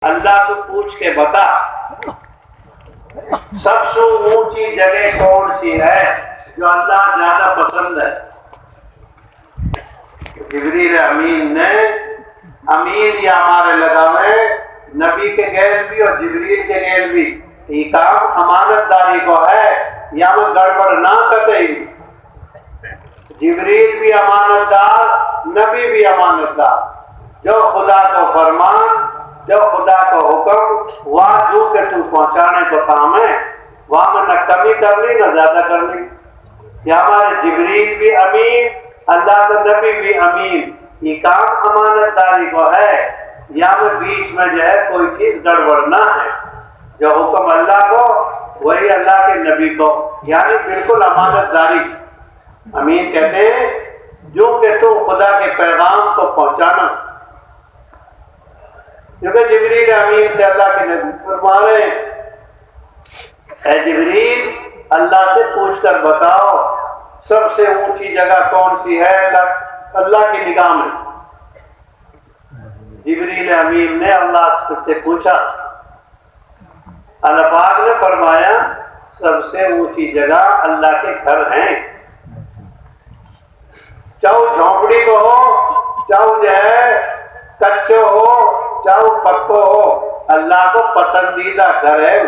اللہ تو پوچھ کے بتا سب سے اونچی جگہ کون سی ہے جو اللہ زیادہ پسند ہے؟ جبریل امین نے، امین یا ہمارے لگاوے نبی کے غیر بھی اور جبریل کے غیر بھی، یہ کام امانت داری کو ہے، یا وہ گڑبڑ نہ کرتے ہی۔ جبریل بھی امانت دار، نبی بھی امانت دار، جو خدا کو فرمان، جو خدا کو حکم، وہاں جو کہ تم پہنچانے کو کام ہے، وہاں میں نہ کمی کرنی نہ زیادہ کرنی۔ یا ہمارے جبریل بھی امین، اللہ کا نبی بھی امین، یہ کام امانت داری کو ہے، یا میں بیچ میں جو ہے کوئی چیز گڑبڑ نہ ہے، جو حکم اللہ کو وہی اللہ کے نبی کو، یعنی بالکل امانت داری۔ امین کہتے ہیں جو کہ تو خدا کے پیغام کو پہنچانا، کیونکہ جبریل امین سے اللہ کے نبی فرما رہے ہیں اے جبریل اللہ سے پوچھ کر بتاؤ سب سے اونچی جگہ کون سی ہے اللہ کی نگاہ میں۔ جبریل امین نے اللہ سے پوچھا، اللہ پاک نے فرمایا سب سے اونچی جگہ اللہ کے گھر ہیں، چاہے جھونپڑی کو ہو، چاہے جو ہے کچے ہو، چاہے پکو ہو، اللہ کو پسندیدہ گھر ہے،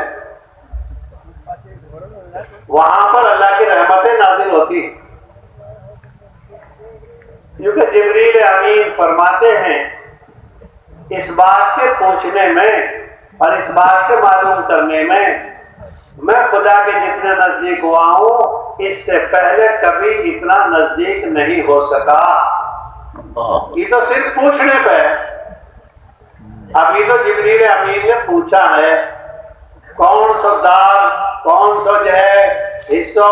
وہاں پر اللہ کی رحمتیں نازل ہوتی۔ کیونکہ جبریل امین فرماتے ہیں اس بات کے پوچھنے میں اور اس بات کے معلوم کرنے میں خدا کے جتنے نزدیک ہوا ہوں اس سے پہلے کبھی اتنا نزدیک نہیں ہو سکا۔ یہ تو صرف پوچھنے پہ، ابھی تو جبریل امین نے پوچھا ہے کون سا دار، کون سا جو ہے حصہ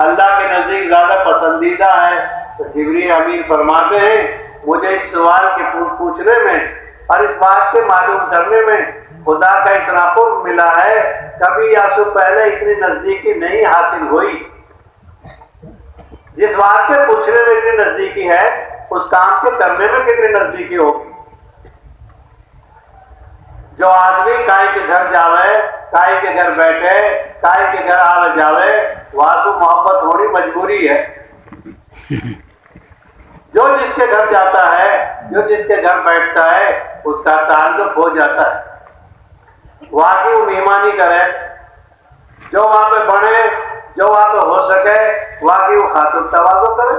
اللہ کے نزدیک زیادہ پسندیدہ ہے، تو جبریل امین فرماتے ہیں مجھے اس سوال کے پوچھنے میں اور اس بات کے معلوم کرنے میں خدا کا اتنا قرب ملا ہے، کبھی یاسو پہلے اتنی نزدیکی نہیں حاصل ہوئی۔ جس بات کے پوچھنے میں اتنی نزدیکی ہے اس کام کے کرنے میں کتنی نزدیکی ہوگی۔ جو آدمی کائی کے گھر جاوے، کائی کے گھر بیٹھے، کائی کے گھر آوے جاوے، وہاں تو محبت ہونی مجبوری ہے۔ جو جس کے گھر جاتا ہے، جو جس کے گھر بیٹھتا ہے اس کا تعلق ہو جاتا ہے، وہاں کی وہ مہمانی کرے، جو وہاں پہ بڑھے، جو وہاں پہ ہو سکے وہاں کی وہ خاطر تواضع کرے،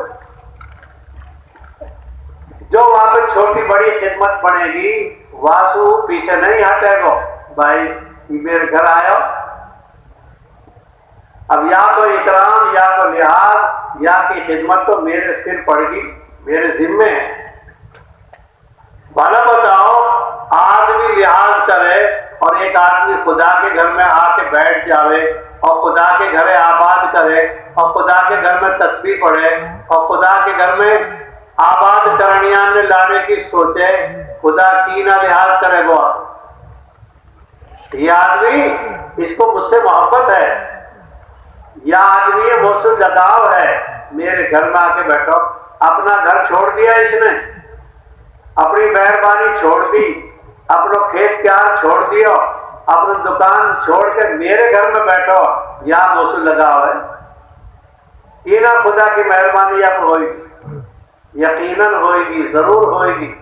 جو وہاں پہ چھوٹی بڑی خدمت پڑے گی واسو پیچھے نہیں ہٹے گا، بھائی میرے گھر آیا، اب یا تو اکرام یا تو لحاظ یا کی خدمت تو میرے سر پڑ گی، میرے ذمے ہے۔ بھلا بتاؤ آدمی لحاظ کرے اور ایک آدمی خدا کے گھر میں آ کے بیٹھ جاوے اور خدا کے گھر آباد کرے اور خدا کے گھر میں تسبیح پڑھے اور خدا کے گھر میں آباد کرنیان میں لانے کی سوچے، خدا کی نہ لحاظ کرے گا۔ یہ آدمی اس کو مجھ سے محبت ہے، یہ آدمی مجھ سے لگاؤ ہے، میرے گھر میں آ کے بیٹھو۔ اپنا گھر چھوڑ دیا اس نے، اپنی مہربانی چھوڑ دی، اپنا کھیت کیار چھوڑ دیا، اپنی دکان چھوڑ کے میرے گھر میں بیٹھو، یا مجھ سے لگاؤ ہے۔ یہ نہ خدا کی مہربانی یا ہوئے گی، یقیناً ہوئے گی، ضرور ہوئے گی۔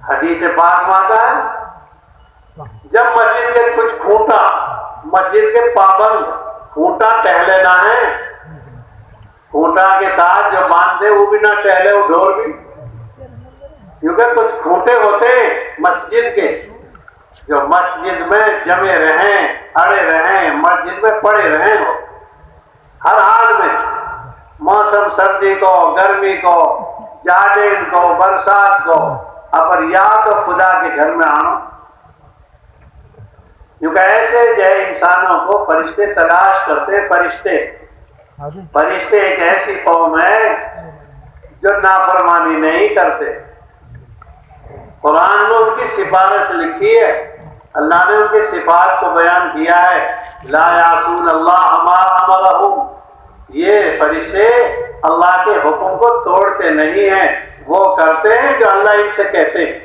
حدیث پاک میں آتا ہے جب مسجد کے کچھ کھوٹا، مسجد کے پابند کھوٹا ٹہلے نہ ہے، کھوٹا کے ساتھ جو باندھے وہ بھی نہ ٹہلے، وہ ڈور بھی، کیونکہ کچھ کھوٹے ہوتے مسجد کے جو مسجد میں جمے رہیں، اڑے رہیں، مسجد میں پڑے رہیں، وہ ہر حال میں، موسم سردی کو، گرمی کو، جاڑن کو، برسات کو، اگر یا تو خدا کے گھر میں آنا، کیونکہ ایسے جو ہے انسانوں کو فرشتے تلاش کرتے۔ فرشتے ایک ایسی قوم ہے جو نافرمانی نہیں کرتے۔ قرآن میں ان کی سفارش لکھی ہے، اللہ نے ان کی صفات کو بیان کیا ہے، لا یعصون اللہ ما امرہم، یہ فرشتے اللہ کے حکم کو توڑتے نہیں ہیں، وہ کرتے ہیں جو اللہ ان سے کہتے ہیں۔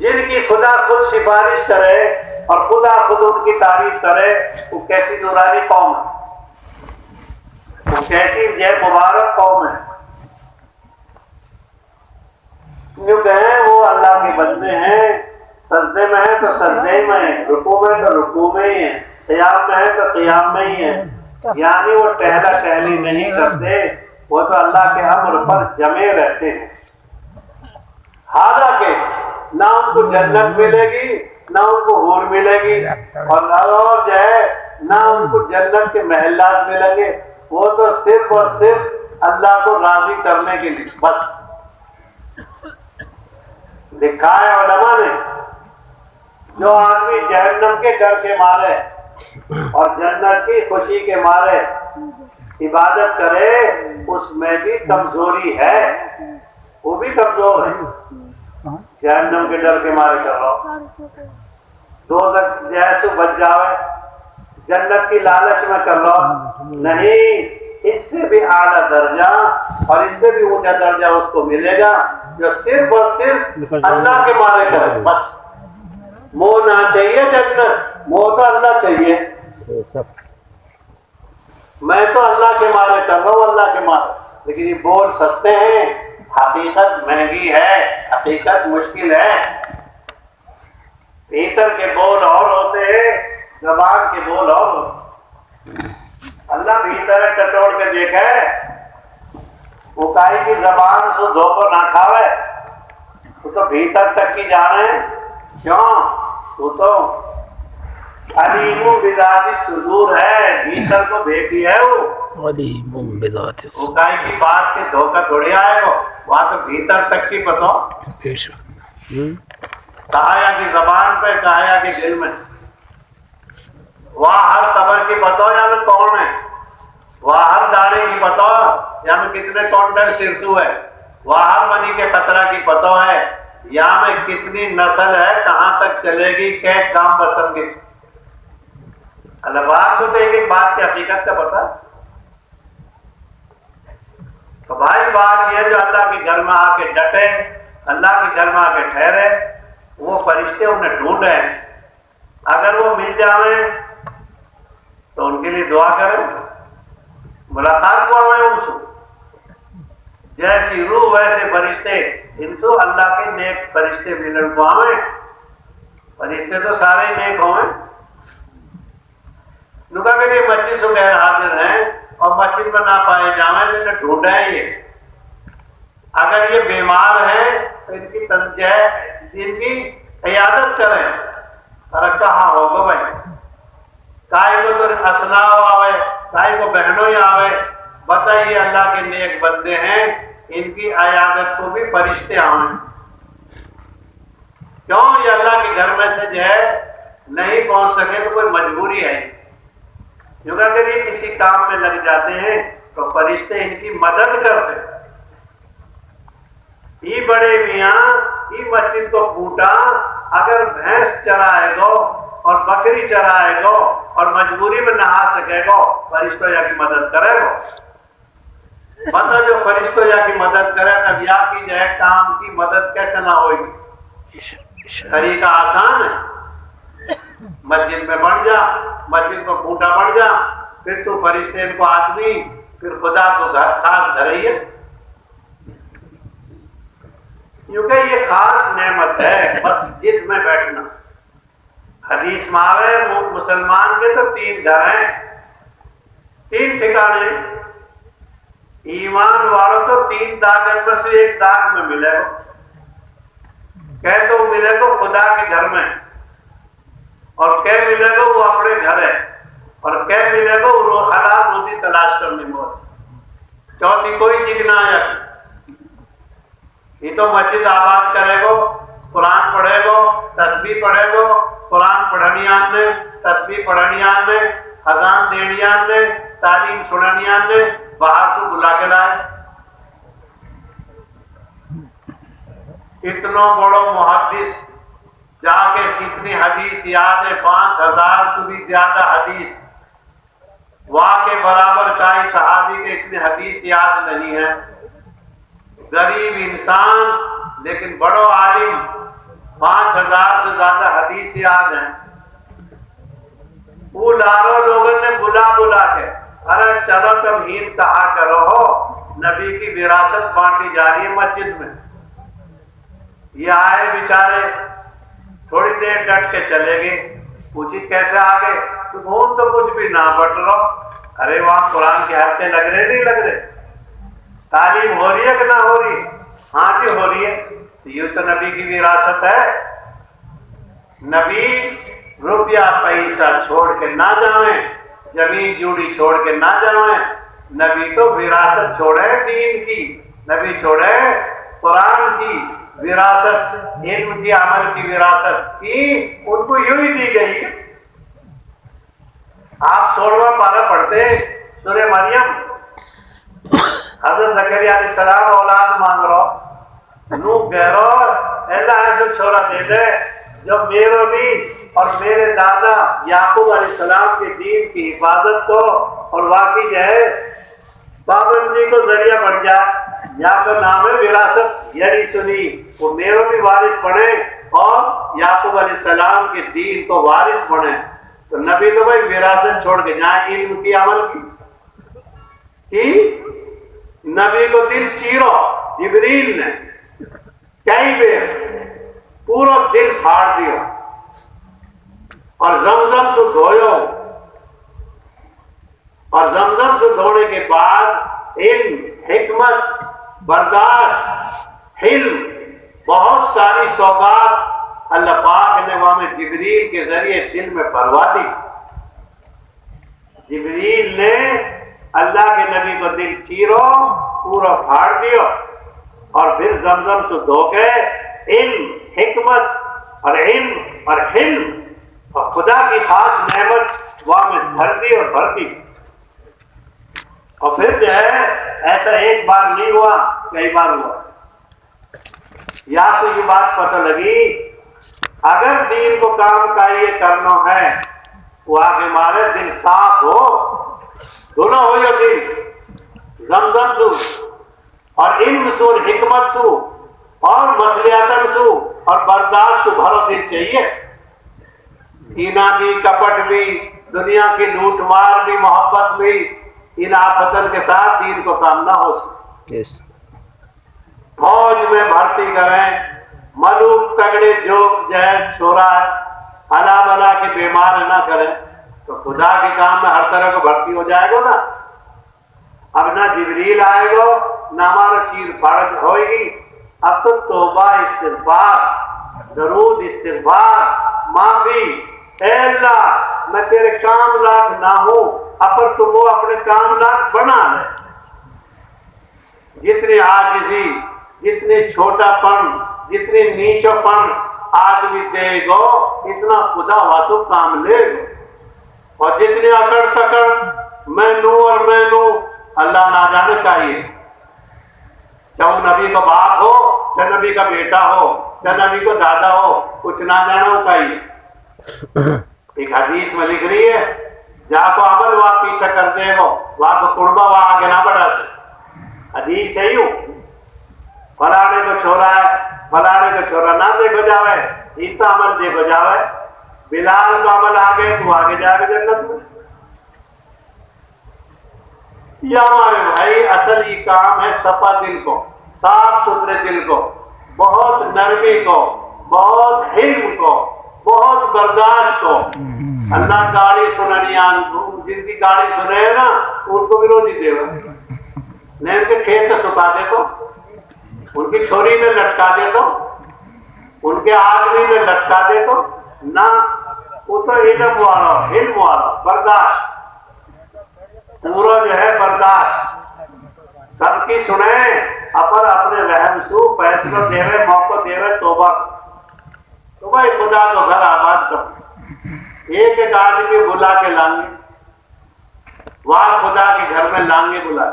جن کی خدا خود سفارش کرے اور خدا خود ان کی تعریف کرے، وہ کیسی نورانی قوم ہے، وہ کیسی یہ مبارک قوم ہے۔ کیوں کہیں وہ اللہ کے بندے ہیں، سجدے میں ہیں تو سجدے میں ہیں، رکوع میں تو رکوع میں ہی ہیں، قیام میں ہے تو قیام میں ہی ہیں، یعنی وہ ٹہلا ٹہلی نہیں کرتے، وہ تو اللہ کے امر پر جمے رہتے ہیں۔ حالانکہ نہ ان کو جنت ملے گی، نہ ان کو حور ملے گی، اور جو ہے نہ ان کو جنت کے محلات ملیں گے، وہ تو صرف اور صرف اللہ کو راضی کرنے کے لیے بس لکھا ہے علماء نے۔ جو آدمی جہنم کے ڈر کے مارے اور جنت کی خوشی کے مارے عبادت کرے، اس میں بھی کمزوری ہے، وہ بھی کمزور ہے۔ جہنم کے ڈر کے مارے کر رہا دوزخ جیسے بچ جاوے، جنت کی لالچ میں کر رہا نہیں، اس سے بھی اعلیٰ درجہ اور اس سے بھی اونچا درجہ اس کو ملے گا جو صرف اور صرف اللہ کے مارے کرے بس۔ منہ نہ چاہیے جنت، منہ تو اللہ چاہیے، میں تو اللہ کے مارے کر رہا ہوں، اللہ کے مارے، لیکن یہ بول سکتے ہیں، حقیقت مہنگی ہے، حقیقت مشکل ہے۔ بھیتر کے بول اور ہوتے ہیں، زبان کے بول اور ہوتے ہیں۔ اللہ بھیتر ٹٹوڑ کے دیکھے، وہ کائی کی زبان سے دھوکہ نہ کھاوے، وہ تو بھیتر تک کی جانے، کیوں؟ وہ تو علیم بذات الصدور ہے، بھیتر کو دیکھی ہے وہ علیم بذات وہ کائی کی بات کے دھوکہ تھوڑی آئے گا، وہاں تو بھیتر تک کی پتہ کہایا کی زبان پہ، کہایا کی دل میں، وہاں ہر قبر کی پتہ یا میں کون ہے، وہاں ہر داڑھی کی پتہ یا میں کتنے کونٹر سرسو ہے، وہاں ہر منی کے خطرہ کی پتہ ہے، یا میں کتنی نسل ہے، کہاں تک چلے گی، کیسے کام بسن گے۔ اللہ بات تو ایک بات کی حقیقت کا پتہ، تو بھائی بات یہ جو اللہ کے گھر میں آ کے ڈٹے، اللہ کے گھر میں آ کے ٹھہرے، وہ فرشتے انہیں ڈھونڈے، اگر وہ مل جائیں تو ان کے لیے دعا کریں، ملاقات کو آئیں ان سے، جیسی روح ویسے فرشتے، ان کو اللہ کے نیک فرشتے ملن کو آئیں، فرشتے تو سارے نیک ہوئیں۔ نکا کہ یہ مسجد سے غیر حاضر ہیں اور مسجد میں نہ پائے جائیں تو انہیں ڈھونڈے ہیں، یہ اگر یہ بیمار ہیں تو ان کی ان کی عیادت کریں، اور کہاں ہوگا بھائی، کائی کو تو اسناؤ آوے، کائی کو بہنوں ہی آوے، بتائیے اللہ کے نیک بندے ہیں، ان کی عیادت کو بھی فرشتے آئیں، کیوں؟ یہ اللہ کے گھر میں سے جو ہے نہیں پہنچ سکے تو کوئی مجبوری ہے، کیونکہ اگر یہ کسی کام میں لگ جاتے ہیں تو فرشتے ان کی مدد کرتے۔ یہ بڑے میاں یہ مسجد کو پھوٹا، اگر بھینس چرائے گو اور بکری چرائے گو اور مجبوری میں نہا سکے گو، فرشتوں یا کی مدد کرے گو، مطلب جو فرشتوں یا کی مدد کرے تب یا کی جائے کام کی مدد کیسے نہ ہوگی؟ طریقہ آسان ہے، مسجد میں بڑھ جا، مسجد کو پھوٹا بڑھ جا، پھر تو فرشتے ان کو آدمی، پھر خدا کو خاص دھرئیے، کیونکہ یہ خاص نعمت ہے مسجد میں بیٹھنا۔ حدیث میں آوے مسلمان کے تو 3 گھر ہیں، 3 ٹھکانے، ایمان والوں تو 3 داغ میں سے ایک داغ میں ملے گا، کہ تو ملے گا خدا کے گھر میں، اور کہ ملے گا وہ اپنے گھر ہے، اور کہ ملے گا وہ حلال روزی تلاش کرنے میں، چوتھی کوئی چیز نہ آیا۔ یہ تو مسجد آباد کرے گو، قرآن پڑھے گو، تسبیح پڑھے گو، قرآن پڑھنی آنے، تسبیح پڑھنی آنے، اذان دینی آنے، تعلیم سننی آنے، باہر سے بلا کے لائے۔ اتنوں بڑوں محدث جا کے کتنی حدیث یاد ہے، 5000 سے بھی زیادہ حدیث، وہاں کے برابر کئی صحابی کے اتنی حدیث یاد نہیں ہے، غریب انسان لیکن بڑو عالم، 5000 سے زیادہ حدیث یاد ہیں. وہ لاکھوں لوگوں نے بلا کے ارے چلو تمہید کہا کرو ہو، نبی کی وراثت بانٹی جا رہی ہے مسجد میں. یہ آئے بیچارے، تھوڑی دیر ڈٹ کے چلے گئے. پوچھی کیسے آ گئے؟ تو کچھ بھی نہ بٹ لو. ارے وہاں قرآن کے ہفتے لگ رہے نہیں لگ رہے؟ تعلیم ہو رہی ہے کہ نہ ہو رہی ہے؟ ہاں جی ہو رہی ہے. یہ تو نبی کی وراثت ہے. نبی روپیہ پیسہ چھوڑ کے نہ جائیں، زمین جوڑی چھوڑ کے نہ جائیں. نبی تو وراثت چھوڑے دین کی، نبی چھوڑے قرآن کی وراثت، علم کی، عمل کی وراثت کی. ان کو یوں ہی دی گئی. آپ 16واں پارہ پڑھتے سورہ مریم، حضرت زکریا علیہ السلام اولاد مانگ رہو، نو کہہ رہو اللہ ایسا چھوڑا دے دے جو میرے بھی اور میرے دادا یعقوب علیہ السلام کے دین کی حفاظت کو اور واقعی جو ہے پابندی کو ذریعہ بن جائے. یا تو نام ہے وراثت یعنی سنی، وہ میرے بھی وارث بنے اور یعقوب علیہ السلام کے دین کو وارث بنے. تو نبی تو بھائی وراثت چھوڑ کے جہاں علم کی عمل کی. نبی کو دل چیرو جبریل نے کئی بیر پورا دل پھاڑ دیا اور زمزم سے دھویا، اور زمزم سے دھونے کے بعد علم، حکمت، برداشت، حلم، بہت ساری سوغات اللہ پاک نے وہاں جبریل کے ذریعے دل میں بھروا دی. جبریل نے اللہ کے نبی کو دل چیرو پورا پھاڑ دیا اور پھر زمزم سے دھو کے علم، حکمت اور علم اور حلم اور خدا کی خاص نعمت وہاں میں بھر دی اور بھر دی. اور پھر جو ہے ایسا ایک بار نہیں ہوا، کئی بار ہوا. یا تو یہ بات پتہ لگی اگر دین کو کام کا یہ کرنا ہے وہ آگے مارے دل صاف ہو، دونوں ہو یا دل زمزم سو اور علم سو اور حکمت سو اور مصلحتن سو اور برداشت سو بھرو دل چاہیے. کینہ بھی، کپٹ بھی، دنیا کی لوٹ مار بھی، محبت بھی، ان آفتن کے ساتھ دین کو کام نہ ہو سکے. فوج میں بھرتی کریں، ملوک تگڑے جو جہیز چھوڑا ہے ہلا بلا کے بیمار نہ کریں تو خدا کے کام میں ہر طرح کو بھرتی ہو جائے گا نا. اب نہ جبریل آئے گا نہ ہمارا چیز فرض ہوئے گی. اب تو توبہ، استغفار، درود، استغفار، معافی. اے اللہ میں تیرے کام لاگ نہ ہوں، اپر تو وہ اپنے کام لاگ بنا لے. جتنی عاجزی، جتنی چھوٹا پن، جتنی نیچا پن آدمی دے گو اتنا خدا واسو کام لے گو. اور جتنی اکڑ تکڑ میں نو اور میں نو اللہ نہ جانے چاہیے. چاہے نبی کا باپ ہو، چاہے نبی کا بیٹا ہو، چاہے نبی کو دادا ہو، کچھ نہ جانا چاہیے. ایک حدیث میں لکھ رہی ہے جا کو عمل وہاں پیچھا کر دے گو وہاں کو قربہ وہاں آگے نہ بڑھا سے. حدیث ہے یوں فلانے کو چھوڑا ہے، فلانے کو چھوڑا نہ دیکھو جاوے، ان کا عمل دیکھو جاوے. بلال کا عمل آگے تو آگے جا کے جنت میں. یہ ہمارے بھائی اصل یہ کام ہے صفا دل کو، صاف ستھرے دل کو، بہت نرمی کو، بہت حلم کو، بہت برداشت کو. اللہ گاڑی سننیان جن کی گاڑی سنے ہے نا ان کو بھی روزی دے گا. نہیں ان کے کھیت سے سکھا دے تو، ان کی چھوری میں لٹکا دے تو، ان کے آدمی میں لٹکا دے تو نہ. وہ تو علم والا برداشت پورا جو ہے برداشت سب کی سنیں اپر اپنے رحم سو فیصلہ دے رہے موقع دے رہے توبہ. تو بھائی خدا تو گھر آباد کر ایک ایک آدمی بلا کے لانگے وہاں خدا کے گھر میں لانگے بلا.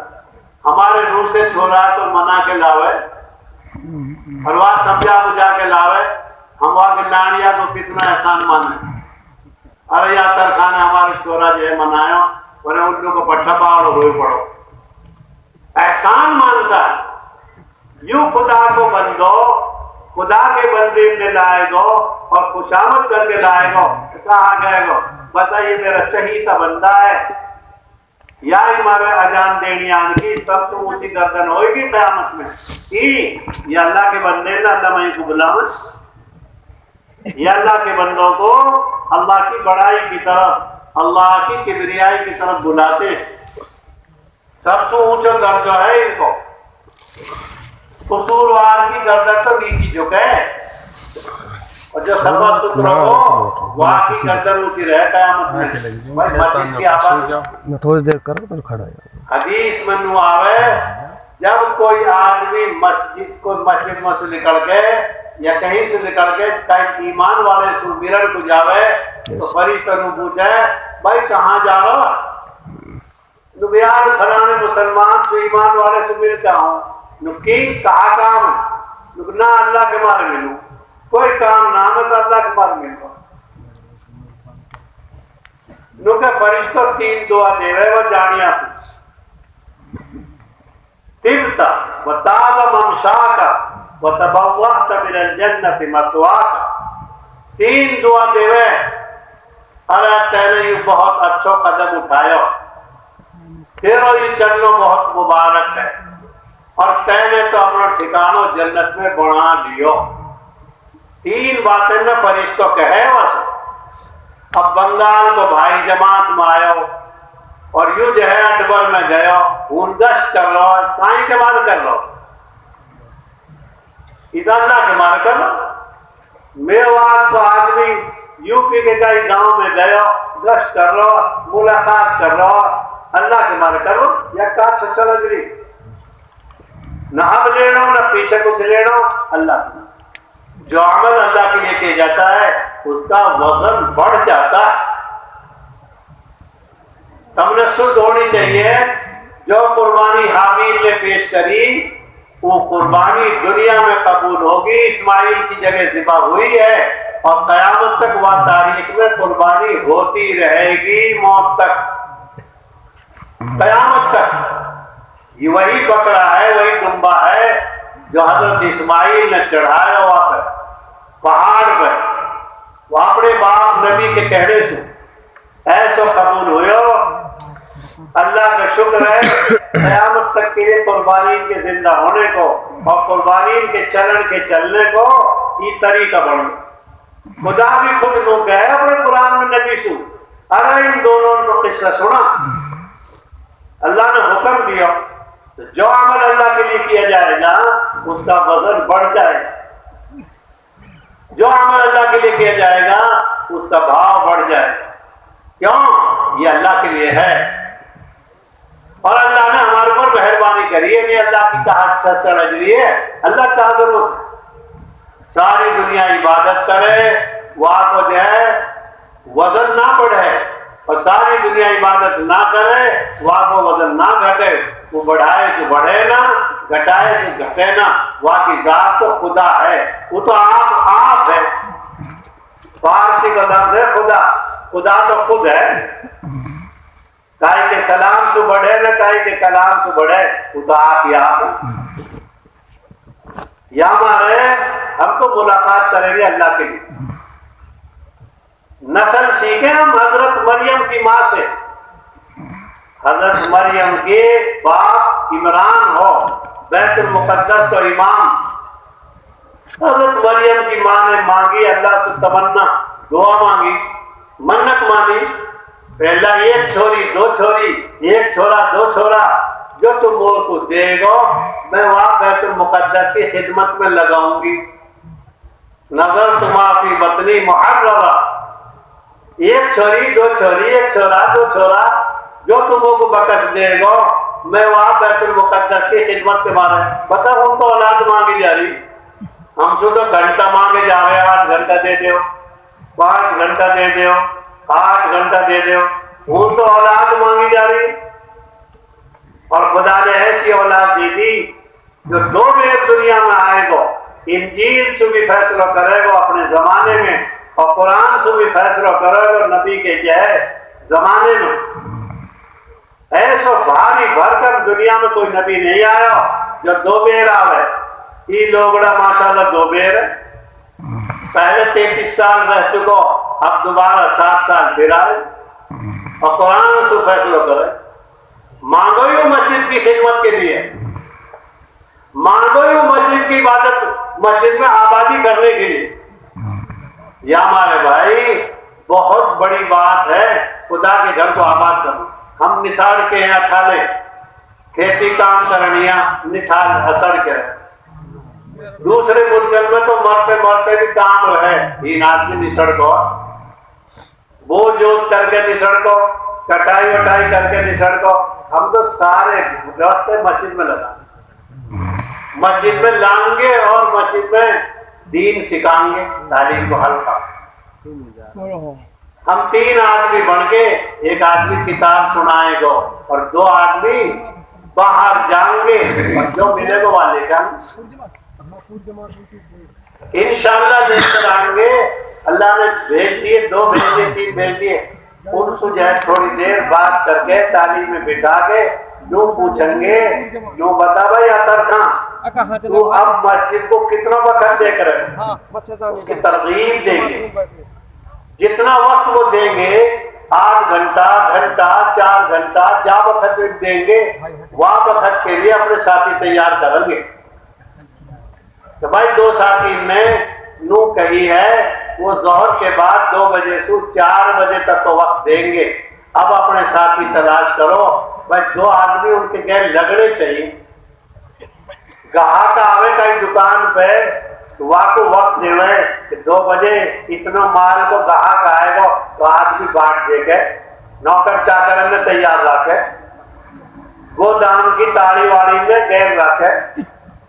ہمارے روح سے چھوڑا تو منا کے لاوے اور وہاں سمجھا بجھا کے لاوے. ہم وہاں کے نانیا کو کتنا احسان مانے. ارے یا ترخانے ہمارے چھوڑا جو ہے منایا اور ان لوگوں کو پٹھا پاڑو ہوئے پڑو. احسان مانتا ہے. یوں خدا کو بندو خدا کے بندے نے لائے گو اور خوشامد کر کے لائے گو، کہا گئے گو بتائیے میرا چہیتا بندہ ہے یا ہمارے اجان دینی آن کی سب تو اونچی گردن ہوئے گی قیامت میں یہ اللہ کے بندے نے اللہ میں کو بلاؤں، یہ اللہ کے بندوں کو اللہ کی بڑائی کی طرف، اللہ کی کبریائی کی طرف بلاتے ہیں۔ سب سے اونچا درجہ ہے ان کو، قصوروار کی گردن تو نیچی جھکے اور جو سبا سترہ ہو وہاں کی گردن اونچی رہے قیامت میں۔ مسجد کی آواز میں تھوڑی دیر کروں پھر کھڑا ہے۔ حدیث میں نو آوے جب کوئی آدمی مسجد میں سے نکل کے یا کہیں سے نکل کے کہیں ایمان والے سے ملن کو جاوے تو فرشتہ نو پوچھے بھائی کہاں جا رہا؟ نو بیان فلانے مسلمان سے ایمان والے سے ملتا ہوں۔ نو کی کہا کام نو نہ اللہ کے مارے ملوں، کوئی کام نہ میں تو اللہ کے مارے ملوں۔ نو کہ فرشتہ تین دعا دے رہے وہ جانیا تبتا وطاب ممشاکا وتبوأت من الجنت مثواکا، تین دعا دے رہے ارے تینے یہ بہت اچھا قدم اٹھایا، تیرو یہ چلو بہت مبارک ہے اور تینے تو اپنا ٹھکانوں جنت میں بنا لیو۔ تین باتیں میں فرشتوں کہے واسے اب بنگال کو بھائی جماعت میں آئے اور یوں جو ہے اڈبر میں گئے ہوں گشت کر لو سائیں کے مار کر لو ادھر اللہ کے مار کر لو۔ میوات کو آدمی یو پی کے کئی گاؤں میں گئے گشت کر لو ملاقات کر لو اللہ کے مار کر لو یا کہا سچا لگ رہی نہ اب لینا نہ پیچھے کچھ لینا اللہ کی۔ جو عمل اللہ کے لیے کیا جاتا ہے اس کا وزن بڑھ جاتا ہے۔ تم نے سن ہونی چاہیے جو قربانی حابیل نے پیش کری وہ قربانی دنیا میں قبول ہوگی، اسماعیل کی جگہ ذبح ہوئی ہے اور قیامت تک وہ تاریخ میں قربانی ہوتی رہے گی موت تک، قیامت تک۔ یہ وہی بکرا ہے وہی دمبا ہے جو حضرت اسماعیل نے چڑھایا ہوا ہے پہاڑ پر، وہ اپنے باپ نبی کے کہنے سے ایسا قبول ہوئے۔ اللہ کا شکر ہے قیامت تک کے قربانی کے زندہ ہونے کو اور قربانی کے چلن کے چلنے کو یہ طریقہ بنے۔ خدا بھی خود نو گئے اپنے قرآن میں نبی سو ارے ان دونوں کو قصہ سنا، اللہ نے حکم دیا جو عمل اللہ کے لیے کیا جائے گا اس کا وزن بڑھ جائے گا، جو عمل اللہ کے لیے کیا جائے گا اس کا بھاؤ بڑھ جائے گا۔ کیوں؟ یہ اللہ کے لیے ہے اور اللہ نے ہمارے اوپر مہربانی کری ہے، یہ اللہ کی کہا سڑ رہی ہے، اللہ کا ضرورت ساری دنیا عبادت کرے وہاں کو جو ہے وزن نہ بڑھے اور ساری دنیا عبادت نہ کرے وہاں کو وزن نہ گھٹے، وہ بڑھائے تو بڑھے نا گھٹائے تو گھٹے نا، وہاں کی ذات تو خدا ہے، وہ تو آپ ہے، فارسی کا لفظ ہے خدا، خدا تو خود ہے، کائی کے سلام تو بڑھے نہ کائی کے کلام تو بڑھے، وہ تو آپ ہی آپ ہے۔ یا ہمارے ہم تو ملاقات کریں گے اللہ کے لیے، نسل سیکھیں ہم حضرت مریم کی ماں سے، حضرت مریم کے باپ عمران ہو بیت المقدس تو امام، حضرت مریم کی ماں نے مانگی اللہ سے تمنا، دعا مانگی، منت مانی، پہلا ایک چھوری دو چھوری ایک چھوڑا دو چھوڑا جو تم مول کو دے گو میں وہاں بیت المقدس کی خدمت میں لگاؤں گی، نظر تمہاری بطنی محررہ، ایک چھوری دو چھوری ایک چھوڑا دو چھوڑا جو تمہوں کو بخش دے گو میں وہاں بیت المقدس کی خدمت کے بارے پتہ ہم تو اولاد مانگی جا رہی، ہم تو گھنٹہ مانگے جا رہے ہیں، 8 گھنٹہ دے دیو 5 گھنٹہ دے دیو 8 گھنٹہ دے دیو، ہم تو اولاد مانگی جا رہی اور خدا نے ایسی اولاد دی تھی جو 2 منٹ دنیا میں آئے گو، انجیل سے بھی فیصلہ کرے گو اپنے زمانے میں اور قرآن سے بھی فیصلہ کرے گو نبی کے جائے زمانے میں، ایسا بھاری بھر کر دنیا میں کوئی نبی نہیں آیا جو 2 بیر آوے، یہ لوگڑا ماشاءاللہ دو بیر ہے، پہلے 33 سال رہ چکو، اب دوبارہ 7 سال پھر آئے اور قرآن سے فیصلہ کرے، مانگو ہی مسجد کی خدمت کے لیے، مانگو ہی مسجد کی عبادت، مسجد میں آبادی کرنے کے لیے۔ یا ہمارے بھائی بہت بڑی بات ہے خدا کے گھر کو آباد کرنا۔ ہم نثار کے ہیں اٹھالے کھیتی کام کرنیا نثار اثر کے دوسرے ملک میں تو مرتے مرتے بھی کام ہے، یہ آدمی نسڑ کو وہ جوت کر کے نسڑ کو کٹائی وٹائی کر کے نسڑ کو، ہم تو سارے راستے مسجد میں لگا، مسجد میں لائیں گے اور مسجد میں دین سکھائیں گے، تعلیم کو ہلکا۔ ہم 3 آدمی بن کے، ایک آدمی کتاب سنائے گا اور 2 آدمی باہر جائیں گے اور جو ملے گا وہ لے جائیں گے، انشاءاللہ دیکھ کر آئیں گے۔ اللہ نے بھیج دیے، 2 بھیج دیے، 3 بھیج دیے، ان کو جو ہے تھوڑی دیر بات کر کے تعلیم میں بٹھا کے یوں پوچھیں گے، یوں بتا بھائی اطہر خان تو اب مسجد کو کتنا وقت دے کر اس کی ترغیب دیں گے، جتنا وقت وہ دیں گے 8 گھنٹہ 4 گھنٹہ جا وقت دیں گے، وہاں وقت کے لیے اپنے ساتھی تیار کریں گے کہ بھائی 2 ساتھی نے نو کہی ہے وہ ظہر کے بعد 2 بجے سے 4 بجے تک تو وقت دیں گے، اب اپنے ساتھی تلاش کرو۔ بھائی 2 آدمی ان کے غیر لگنے چاہیے، گاہک آوے کئی دکان پہ وہاں کو وقت دے کہ 2 بجے اتنا مال کو گاہک آئے گا تو آدمی بانٹ دے کے نوکر چاکر میں تیار رکھے، گودام کی تاڑی واڑی میں غیر رکھے،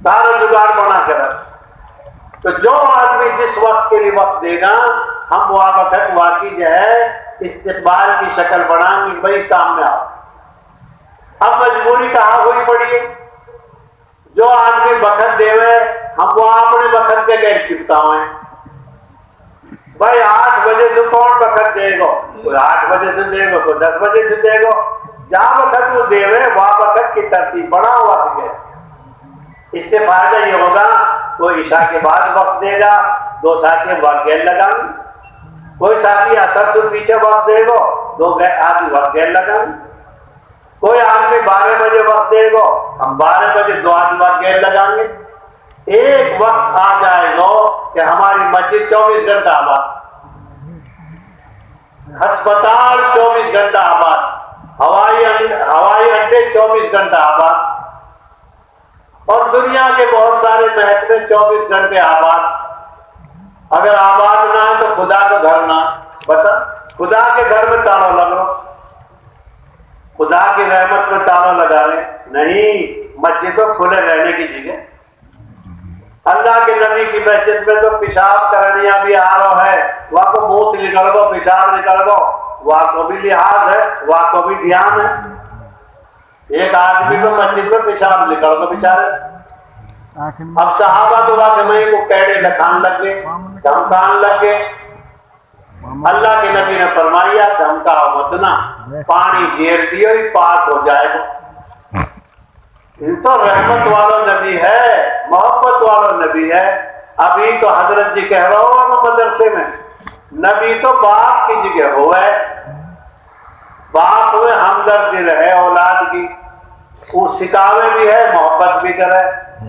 سارا جگاڑ بنا کے رکھے۔ تو جو آدمی جس وقت کے لیے وقت دے گا ہم وہ وقت واقعی جو ہے استقبال کی شکل بنائیں گے، بھائی کام میں آؤ۔ اب مجبوری کہاں ہوئی پڑی ہے، جو آدمی وقت دے ہوئے ہم وہ اپنے وقت کے غیر چپتا ہوئے، بھائی 8 بجے سے کون وقت دے گا، کوئی 8 بجے سے دے گا، کوئی 10 بجے سے دے گا، جہاں وقت وہ دے ہوئے وہاں وقت کی ترتیب بڑا ہوا ہے۔ اس سے فائدہ یہ ہوگا کوئی عشاء کے بعد وقت دے گا، 2 ساتھی وقت گیل لگائیں گے، کوئی ساتھی اثر سے پیچھے وقت دے گا، 2 آدمی وقت گیل لگائیں گے، کوئی آدمی 12 بجے وقت دے گا، ہم 12 بجے 2 آدمی وقت گیل لگائیں گے۔ ایک وقت آ جائے گا کہ ہماری مسجد 24 گھنٹہ آباد، ہسپتال 24 گھنٹہ آباد، ہوائی اڈے 24 گھنٹہ آباد، اور دنیا کے بہت سارے محکمے 24 گھنٹے آباد۔ اگر آباد نہ ہے تو خدا کا گھر نہ، بتا خدا کے گھر میں تالا لگا، خدا کی رحمت میں تالا لگا لیں، نہیں مسجد کو کھلے رہنے کی جگہ۔ اللہ کے نبی کی مسجد میں تو پیشاب کرنیا بھی آ رہا ہے، وہاں کو منہ نکل گو، پیشاب نکل گو، وہاں کو بھی لحاظ ہے، وہاں کو بھی دھیان ہے۔ ایک آدمی کو مسجد میں پیشاب نکل گو بیچارے، اب صحابہ تو واقعی کو کیڑے لکھان لگ گئے، دھمکان لگ گئے۔ اللہ کے نبی نے فرمایا دھمکاؤ مت نہ، پانی گیر دیو ہی پاک ہو جائے گا۔ یہ تو رحمت والا نبی ہے، محبت والا نبی ہے۔ ابھی تو حضرت جی کہہ رہا ہوں مدرسے میں، نبی تو باپ کی جگہ ہوئے، باپ ہوئے ہمدردی رہے اولاد کی، وہ سکھاوے بھی ہے محبت بھی کرے۔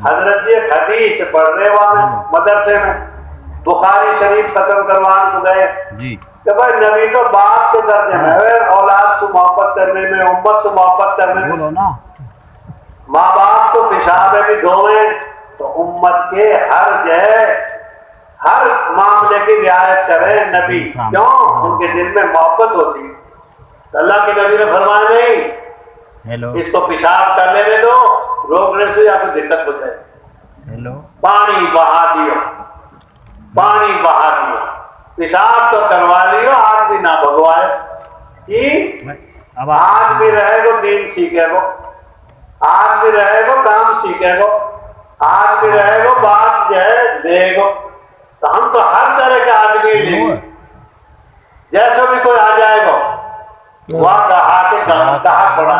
حضرت جی حدیث پڑھ رہے وہاں مدرسے میں، بخاری شریف ختم کروان کو گئے کہ بھائی نبی تو باپ کے درجے میں ہے، اولاد سے محبت کرنے میں، امت سے محبت کرنے میں، ماں باپ کو پیشاب بھی دھوئیں تو امت کے ہر جگہ ہر معاملے کی رعایت کرے نبی، کیوں؟ ان کے دل میں محبت ہوتی ہے۔ اللہ کے نبی نے فرمایا نہیں اس کو پیشاب کر لینے دو، روکنے سے یا پھر دقت ہو جائے، پانی بہا دیو، پانی بہا دیو، پیشاب تو کروا لیو، آج بھی نہ بھگوائے، آج بھی رہے گو دین سیکھے گو، آج بھی رہے گو کام سیکھے گو، آج بھی رہے گو بات جو ہے دے گو۔ تو ہم تو ہر طرح کے آدمی لیں گے، جیسا بھی کوئی آ جائے گا وہاں کہا کے کہا پڑھا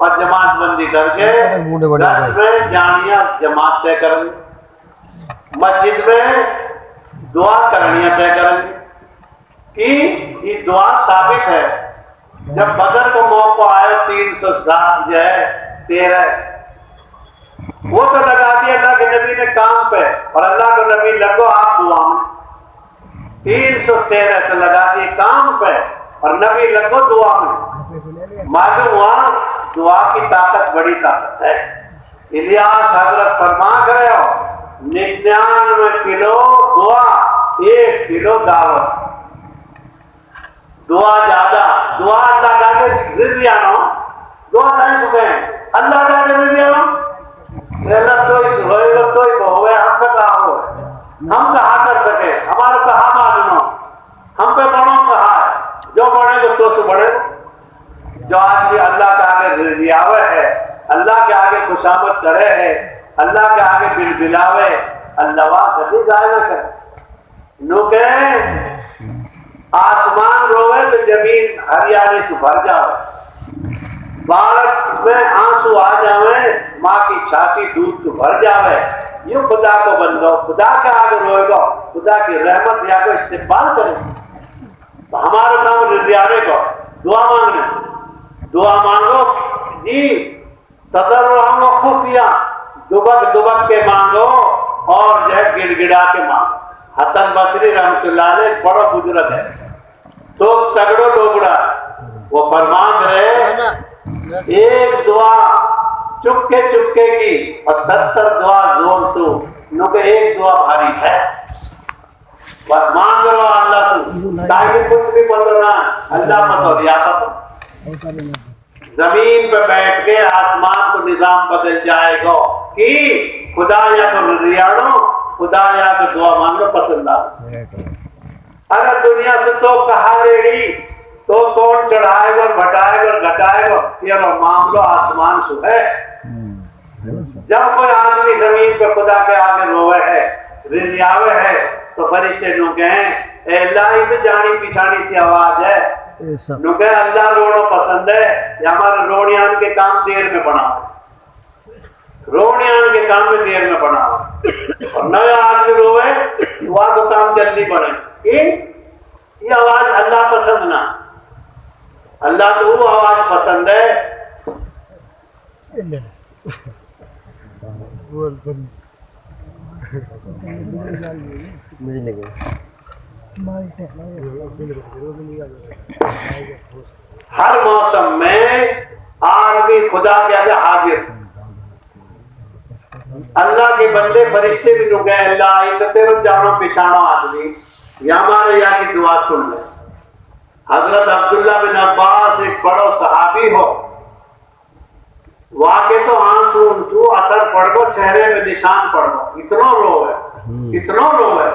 اور جماعت بندی کر کے بوڑھے بڑے گھر میں جانیاں جماعت طے کریں، مسجد میں دعا کرنی طے کریں کہ یہ دعا ثابت ہے۔ جب بدر کو موقع آئے 307 جو ہے 13 وہ تو لگا دیا اللہ کے نبی نے کام پہ، اور اللہ کا نبی لگو آپ دعا میں 313 سے لگا دیے کام پہ اور نبی لگو دعا میں۔ معلوم ہوا دعا کی طاقت بڑی طاقت ہے۔ الیاس حضرت فرما گئے ہو 99 کلو دعا 1 کلو دعوت، دعا زیادہ دعا اللہ کا ذریعہ دعا نہیں سکے اللہ کا ذریعہ اللہ تو ہوئے ہم پہ کہا ہو، ہم کہا کر سکے ہمارا کہا معلوم ہم پہ بڑوں کہا ہے، جو بڑھے گا تو بڑھے گا۔ جو آدمی اللہ کے آگے ذریعہ ہے، اللہ کے آگے خوشامد کرے ہے، اللہ کے آگے بل بلاوے، اللہ کبھی ضائع نہ کرے۔ نو کہ آسمان روے تو زمین ہریالی سے بھر جاوے، بالک میں آنسو آ جاوے ماں کی چھاتی دودھ سے بھر جاوے، یہ خدا کو بندو خدا کے آگے روئے گا، خدا کی رحمت یا کو استقبال کرے۔ تو ہمارا کام رضیانے کو دعا مانگنے، دعا مانگو جی تضرعاً و خفیہ، دبک دبک کے مانگو اور جو ہے گڑ گڑا کے مانگو۔ حسن بصری رحمۃ اللہ علیہ بڑا بزرگ ہے، تو تگڑو لوگڑا وہ فرمان رہے ایک دعا چپکے چپکے کی اور 70 دعا زور تو نو کہ ایک دعا بھاری ہے، بس مانگ رہو اللہ سے تاکہ کچھ بھی بول رہا اللہ مت ریاست زمین پہ بیٹھ کے آسمان کو نظام بدل جائے گا کہ خدا یا تو ریاڑو خدا یا تو دعا مانگو پسند آ۔ اگر دنیا سے تو کہا ریڑی تو کون چڑھائے گا بٹائے گا گھٹائے گا، یہ معاملہ آسمان سے ہے۔ جب کوئی آدمی زمین پہ خدا کے آگے روے ہے رضیاوے ہے تو فرشتے نو کہیں اے اللہ ہی تو جانی پیچھانی سی آواز ہے، نو کہ اللہ روڑو پسند ہے یا ہمارے روڑیان کے کام دیر میں بناو، روڑیان کے کام میں دیر میں بناو، اور نئے آدمی روے دعا کو کام جلدی بڑھے۔ یہ آواز اللہ پسند نہ، اللہ تو وہ آواز پسند ہے مجھے لگے ہر موسم میں آدمی خدا کے آگے حاضر، اللہ کے بندے فرشتے بھی رکے اللہ ہی تو تیرے جانو پچھانو آدمی یا ہمارے یہاں کی دعا سن لے۔ حضرت عبداللہ بن عباس ایک بڑو صحابی ہو، واقع تو آنسو تو اثر پڑ گو چہرے میں نشان پڑ گو، اتنا رو ہے اتنا رو ہے۔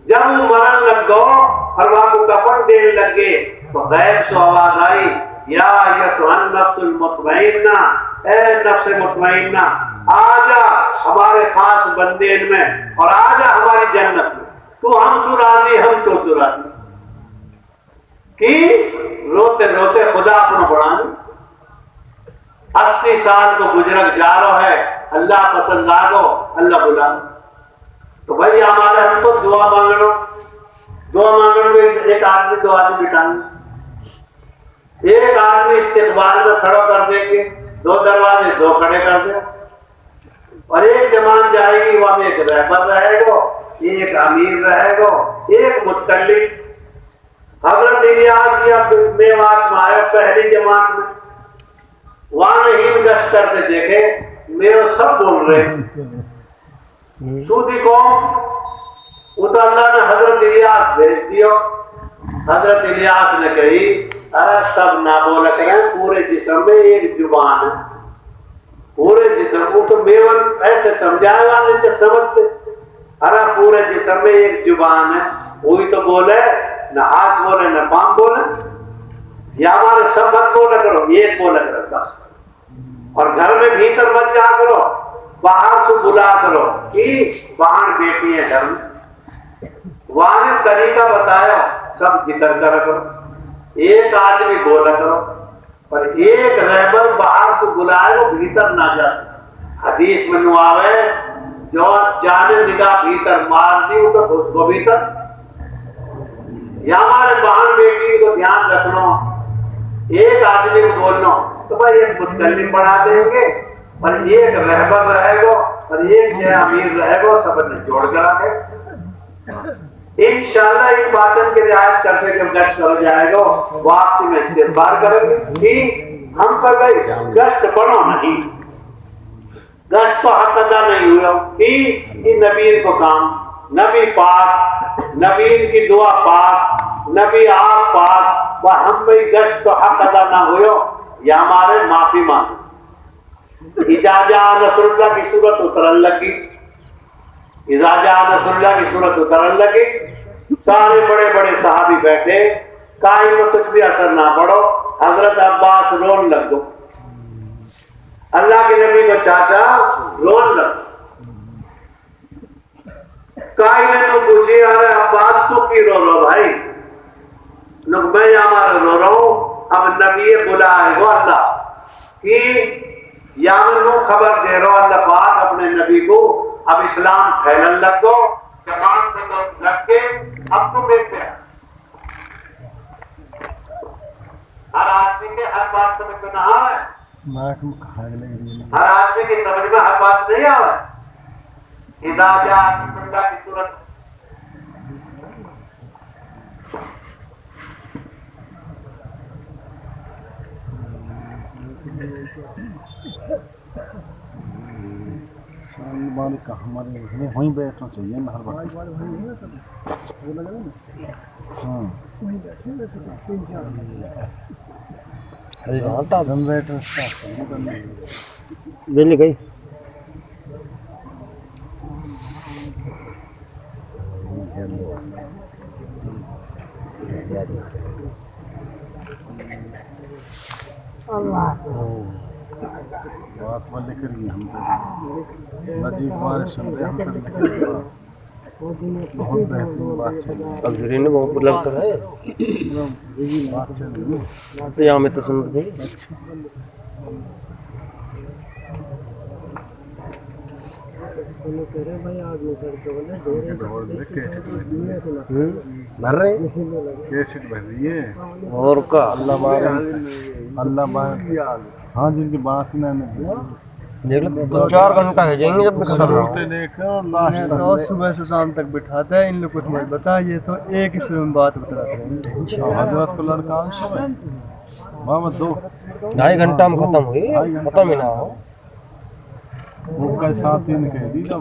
جب مرن لگ گو اور واقع کفن دینے لگے تو غیب سے آواز آئی یا ایتھا النفس المطمئنہ، اے نفس مطمئنہ آجا ہمارے خاص بندے میں اور آجا ہماری جنت میں، تو ہم تو راضی ہم تو راضی کہ روتے روتے خدا اپنا بڑھانے 80 سال کو گزرک جارو ہے اللہ پسند آگو اللہ بلا۔ تو بھائی ہمارے ہم کو دعا مانگنو، دعا مانگنو ایک آدمی دو آدمی بٹانے، ایک آدمی استقبال میں کھڑا کر دے کے 2 دروازے 2 کھڑے کر دے، اور ایک جماعت جائے گی وہاں ایک رہبر رہے گا، ایک امیر رہے گا، ایک متکلم۔ حضرت الیاس یا میوات میں آئے پہلی جماعت میں، وہاں نہیں گشت کر کے دیکھے میرے سب بول رہے سودی قوم، وہ تو اللہ نے حضرت الیاس بھیج دیا۔ حضرت الیاس نے کہی ارے سب نہ بولا کریں، پورے جسم میں ایک زبان ہے، پورے جسم کو تو میون ایسے سمجھائے گا نہیں کہ سمجھتے، ارے پورے جسم میں ایک زبان ہے، وہی تو بولے نہ ہاتھ بولے نہ پاؤں بولے، یا ہمارے سب مت بولا کرو ایک بولا کرو بس، اور گھر میں بھیتر مت جا کرو، باہر سے بلا کرو کہ باہر بیٹی ہے گھر میں، وہاں طریقہ بتایا سب ذکر کرا کرو، ایک آدمی بولا کرو، پر ایک رہبر باہر سے بلائے وہ بھیتر نہ جا سکے. حدیث میں نو آوے جو جانے نگاہ بھیتر مار دی تو اس کو بھیتر. یا ہمارے بہن بیٹی کو دھیان رکھنا، ایک آدمی کو بولنا تو بھائی ایک متکلم بڑھا دیں گے، پر ایک رہبر رہے گا اور ایک جو امیر رہے گا، سب نے جوڑ کر رکھے. انشاءاللہ ان باتوں کی رعایت کرتے کہ گشت ہو جائے گا، واپسی میں استغفار کریں گے کہ ہم پر بھائی گشت پڑھو نہیں، گشت تو حق ادا نہیں ہوا کہ یہ نبی کو کام، نبی پاک، نبی کی دعا پاک، نبی آپ پاک، وہ ہم بھائی گشت تو حق ادا نہ ہوئے یا ہمارے معافی مانگ. اذا جاء نصر اللہ کی صورت اترن لگی، اذا جاء نصر اللہ کی صورت اترن لگی، سارے بڑے بڑے صحابی بیٹھے، کائن میں کچھ بھی اثر نہ پڑو. حضرت عباس رون لگ دو، اللہ کے نبی کو چاچا رون لگ. کائن نے پوچھی ارے عباس تو کی رو رہو بھائی؟ میں ہمارا رو رہا ہوں، اب نبی بلائے گو اللہ کہ یا میں خبر دے رہا ہوں اللہ پاک اپنے نبی کو اب اسلام پھیلن لگ دو، جماعت سے لگ کے اب تم دیکھتے ہیں. ہر آدمی کے ہر بات سمجھ میں نہ آئے، ہر آدمی کی سمجھ میں ہر بات نہیں آئے. اذا جاء نصر اللہ کی صورت ہمارے وہیں بیٹھنا چاہیے نا ہر وقت. بجلی گئی. بات وہ لکھ رہی ہے ہم پہ نجیب بارش سن رہے ہم پہ لکھ رہی ہے. بہت بہترین بات چل رہی ہے. اب گرین بہت لگتا ہے بات چل رہی ہے. یہاں میں تو سن رہی بھر رہے کیسٹ بھر رہی ہے اور کا اللہ ہاں جن کی بات نہ دیکھ لو 2-4 گھنٹہ ہے جائیں گے جب کر رہا ہوں. لے کر لاسٹ صبح سے شام تک بٹھاتا ہے ان لوگ کچھ مت بتا، یہ تو ایک ہی سے بات بتاتے ہیں. حضرت کو لڑکا بابا 2.5 گھنٹہ میں ختم ہوئی، ختم ہی نہ ہو. وہ کا ساتھ ہی کہہ دی جب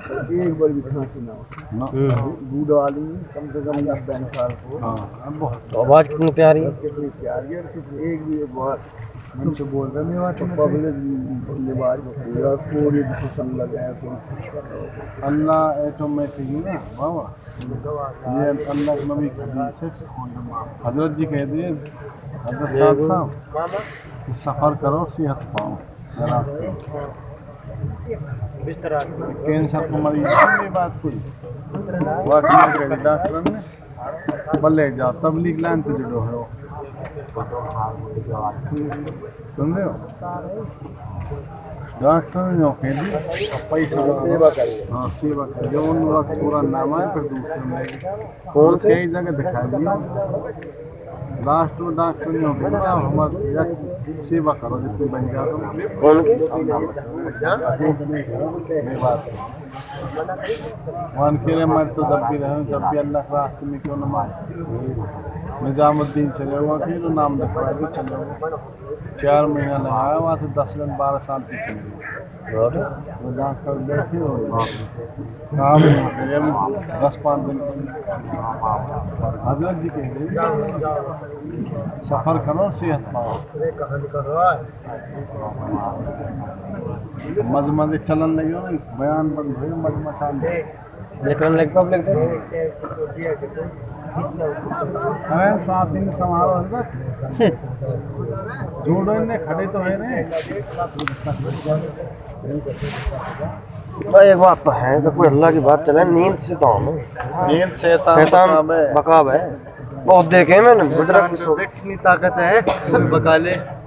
ایک بار بھی کھانسی نہ ہو. دودھ والی کم سے کم 10 سال کو بہت آواز کتنی پیاری ہے. کتنی پیاری ہے. ایک بھی ایک بات ہم سے بول رہے نہیں پبلک لباس پورا پوری قسم لگائے. اللہ ایٹومیٹک نا بابا یہ اللہ کے نبی حضرت جی کہہ دیے حضرت صاحب سفر کرو صحت پاؤ. کینسر کو مریض یہ بات کوئی واقعی ڈاکٹر نے بلے جاؤ تبلیغ لائن پہ جڑو ہے سن رہے ہو. ڈاکٹر نے کہہ دی پیسہ ہاں سیوا کر جو ان وقت پورا نام ہے پھر دوسرے میں کون کئی جگہ دکھا دیا. لاسٹ میں ڈاکٹر نے کہہ دیا ہمارا سیوا کرو جتنی بن جاتا کون کی میں بات وہاں کے لیے میں تو جب بھی رہے جب بھی اللہ کے راستے میں کیوں نہ مارے. نظام الدین چلے ہوا پھر نام لکھوا کے چلے ہوا 4 مہینہ لگایا ہوا تو 10-12 سال پیچھے وہ ڈاکٹر بیٹھے ہو کام 10-5 دن حضرت جی کہہ رہے سفر کرو صحت پاؤ. مزمزے چلن لگے ہو بیان بند ہوئے مزمچان دیکھنے لگ پبلک ہمیں ساتھ ہی سنبھالو حضرت جوڑو انہیں کھڑے تو ہے نا. ایک بات تو ہے کہ کوئی اللہ کی بات چلے نیند سے تو ہوں نیند شیطان بقاب ہے. بہت دیکھے میں نے بزرگ کی سو اتنی طاقت ہے کوئی بکا لے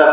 10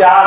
4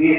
20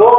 2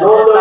2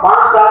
5-7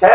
6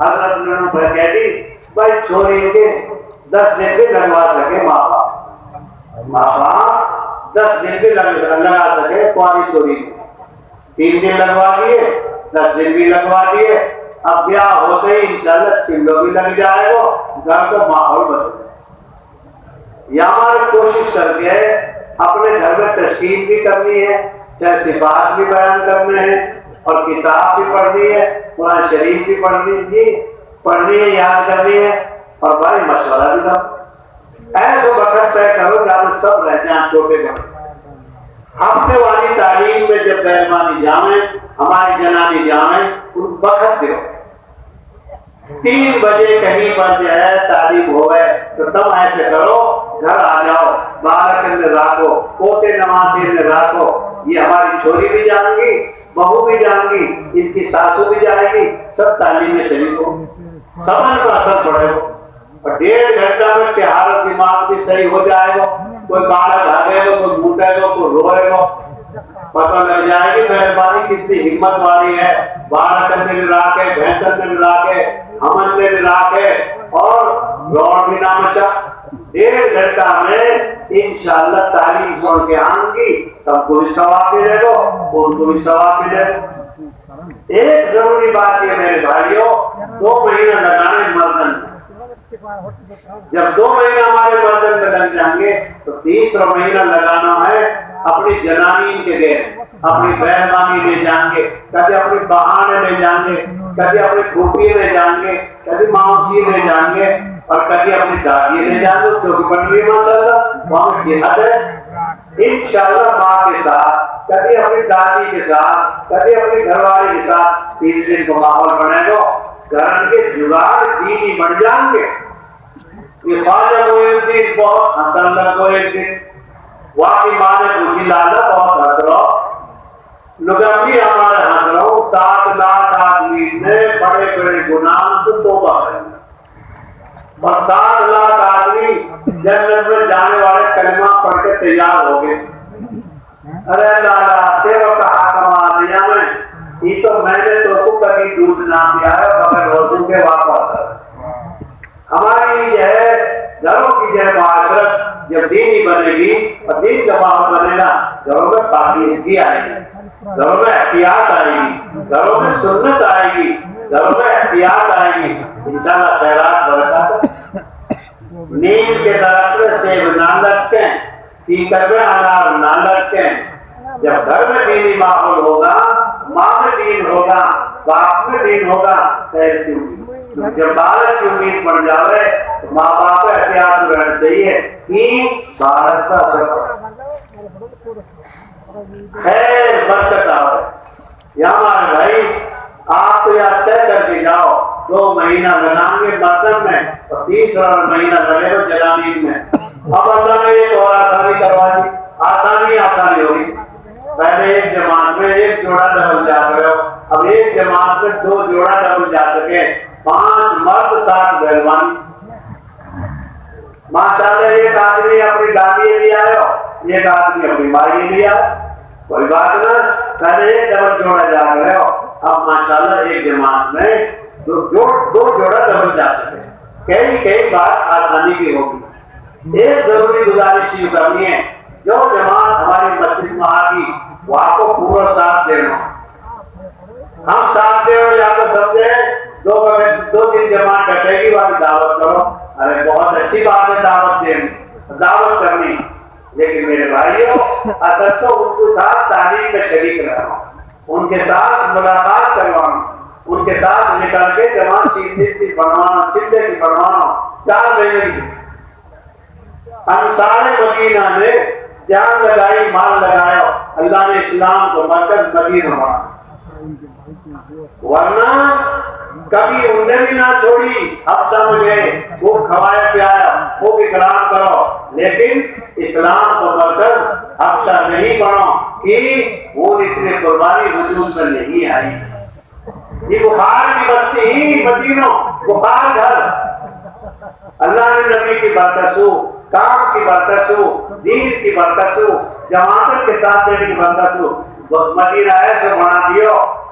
حضرت نے کہہ دی بھائی چھوڑی کے 10 دن بھی لگوا سکے ماں باپ 10 دن بھی لگا سکے پانی چوری 3 دن لگوا دیے 10 دن بھی لگوا دیے. اب بیاہ ہوتے ہی انشاءاللہ چلو بھی لگ جائے گا, گھر کو ماحول بدل جائے. یا ہماری کوشش کر کے اپنے گھر میں تشکیل بھی کرنی ہے, چاہے صفات بھی بیان کرنے ہیں اور کتاب بھی پڑھنی ہے, قرآن شریف بھی پڑھنی ہے, یاد کرنی ہے, اور بھائی مشورہ بھی کرو. ایسے وقت طے کرو جہاں سب رہ جائیں چھوٹے گھر. ہفتے والی تعلیم میں جب بیرمانی جامع ہماری جنانی جامع ان وقت دو 3 بجے کہیں پر جو ہے تعلیم ہو گئے تو تم ایسے کرو گھر آ جاؤ, بارہ کے رکھو, پوتے نمازی میں رکھو. یہ ہماری چھوری بھی جان گی, بہو بھی جان گی, ان کی ساسو بھی جائے گی, سب تعلیم میں چلی گو, سمجھ پر اثر پڑے گا. اور 1.5 گھنٹہ میں تہارت دماغ بھی صحیح ہو جائے گا. کوئی باہر بھاگے گا, کوئی موٹے گا, کوئی روئے گا, پتہ لگ جائے گی مہربانی کتنی ہمت والی ہے. 12 کرنے میں ملا کے, بہتر میں ملا کے, ہمن میں ملا کے, اور روڈ بھی نہ مچا. 1.5 گھنٹہ میں انشاءاللہ تعلیم سن کے آئیں گی, تب کو بھی ثواب ملے گا, ان کو بھی ثواب ملے گا. ایک ضروری بات یہ میرے بھائیوں, 2 مہینہ لگانے مردن. جب 2 مہینہ ہمارے مردن میں لگ جائیں گے تو 3 مہینہ لگانا ہے اپنی جنانی کے لیے. اپنی بہنانی لے جائیں گے, کبھی اپنی بہانے لے جائیں گے, کبھی اپنی پھوپھی لے جائیں گے, کبھی ماؤسی لے جائیں گے, اور کبھی اپنی دادی لے جائیں گے جو کہ بن گئی ماشاءاللہ وہاں صحت ہے. انشاءاللہ ماں کے ساتھ, کبھی اپنی دادی کے ساتھ, کبھی اپنی گھر والے کے ساتھ 3 دن کا ماحول بنے گا. گھر کے جگاڑ دینی بن جائیں گے. یہ خواجہ معین الدین بہت حسن لگو ایک دن واقعی ماں نے پوچھی لالا بہت ہنس رہو, لگی ہمارے ہنس رہو, 7 لاکھ آدمی نے بڑے بڑے گناہ سے توبہ کریں, اور 7 لاکھ آدمی جنت میں جانے والے کلمہ پڑھ کے تیار ہو گئے. ارے لالا تیرا کہا کما دیا یہ تو میں نے تو کو کبھی دودھ نہ پیا ہے بغیر وضو کے واپس. ہماری جو ہے گھروں کی جو ہے معاشرت جب دینی بنے گی اور دین کا ماحول بنے گا, گھروں میں پاکیزگی آئے گی, گھروں میں احتیاط آئے گی, گھروں میں سنت آئے گی, گھروں میں احتیاط آئے گی. انشاءاللہ خیرات برکات. نیند کے درخت میں سیب نہ لٹکیں, پیکر میں انار نہ لٹکیں. جب گھر میں دینی ماحول ہوگا, ماں میں دین ہوگا, باپ میں دین ہوگا, جب بارش کی امید بن جاوے تو ماں باپ کو احتیاط رہنا چاہیے کہ بارش کا اثر خیر برکت آئے. یا ہمارے بھائی آپ تو یاد طے کر کے جاؤ 2 مہینہ لگائیں گے برتن میں اور 3 مہینہ لگے گا جلانی میں. اب اللہ نے ایک اور آسانی کروا دی, آسانی ہوگی. پہلے ایک جماعت میں 1 جوڑا ڈبل جا رہے ہو, اب ایک جماعت میں 2 جوڑا ڈبل جا سکے, 5 مرد 7 بیلوانی. ماشاءاللہ ایک آدمی اپنی دادی لے آئے, ایک آدمی اپنی مائی لے آئے, کوئی بات نہ. پہلے ایک ڈبل جوڑا جا رہے ہو, اب ماشاءاللہ ایک جماعت میں 2 جوڑا ڈبل جا سکے. کئی بات آسانی کی ہوگی. ایک ضروری گزارش یہ کرنی ہے, جو جماعت ہماری مسجد میں آ گئی وہ آپ کو پورا ساتھ دینا. ہم ساتھ دے یا تو سمجھے 2 دن جماعت کٹے گی والی دعوت کرو. ارے بہت اچھی بات ہے دعوت کرنی, لیکن میرے بھائیوں اصل تو ان کے ساتھ تعلیم میں شریک رہنا, ان کے ساتھ ملاقات کروانا, ان کے ساتھ نکل کے جماعت 3 دن کی بنوانا, 6 دن کی بنوانا, 4 مہینے کی. انصار مدینہ نے جان لگائی, مال لگایا, اللہ نے اسلام کو مرکز مدینہ بنا. ورنہ کبھی انہوں نے بھی نہ چھوڑی, اب سمجھ گئے وہ کھوایا پیا وہ اکرام کرو, لیکن اسلام کو مرکز حبشہ نہیں بنو کہ وہ اتنے قربانی وجود میں نہیں آئی. یہ بخار کی بستی ہی مدینہ, بخار گھر. اللہ نے نبی کی برکت ہو, کام کی برکت ہو, دین کی برکت ہو, جماعت کے ساتھ دینے کی برکت ہو, مدینہ ایسے بنا دیو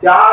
4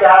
4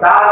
4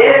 1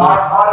5